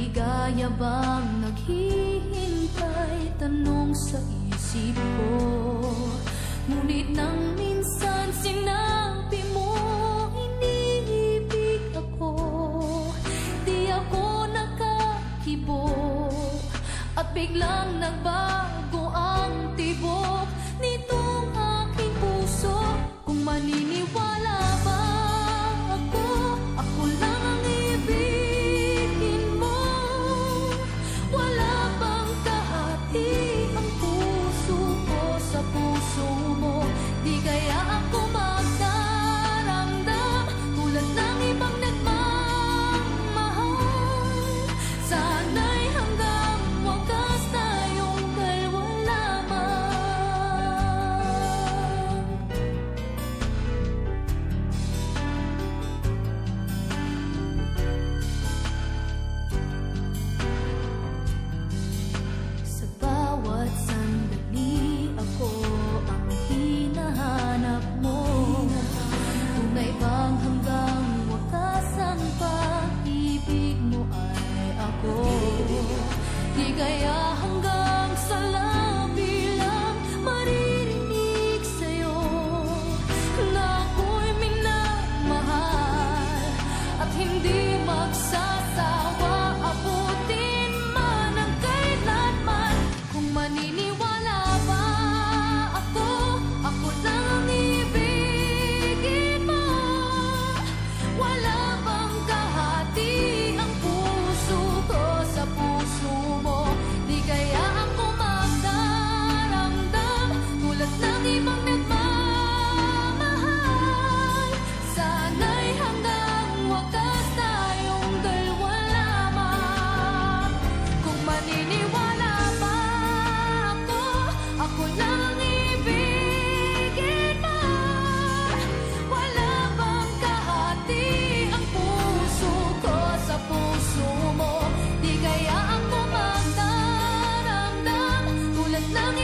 ligaya bang naghihintay? Tanong sa isip ko. Ngunit nang minsan sinabi mo iniibig ako, di ako nakakibo at biglang nagbago ang tibok nitong aking puso. Kung maniniwala ba ako, ako lang ang ibigin mo. Wala bang kahati ang puso ko sa puso mo? Di kaya ako magdaramdam tulad ng ibang nagmamahal? Sana'y hanggang wakas tayong dalawa lamang. Sa bawat sandali ako ang hinahanap mo. Tunay bang hanggang wakas ang pag-ibig mo ay ako? Di kaya hanggang sa labi lang maririnig sa'yo na ako'y minamahal at hindi magsasawa abutin man ang kailanman. Kung maniniwala ba ako, ako lang ang ibigin mo. Wala bang kahati ang puso ko sa puso mo? Di kaya ako magdaramdam tulad ng ibang nagmamahal? Sana'y hanggang wakas tayong dalawa lamang. Kung maniniwala ba ako, ako lang ang ibigin mo. Wala bang kahati ang puso ko sa puso mo? Di kaya ako magdaramdam tulad ng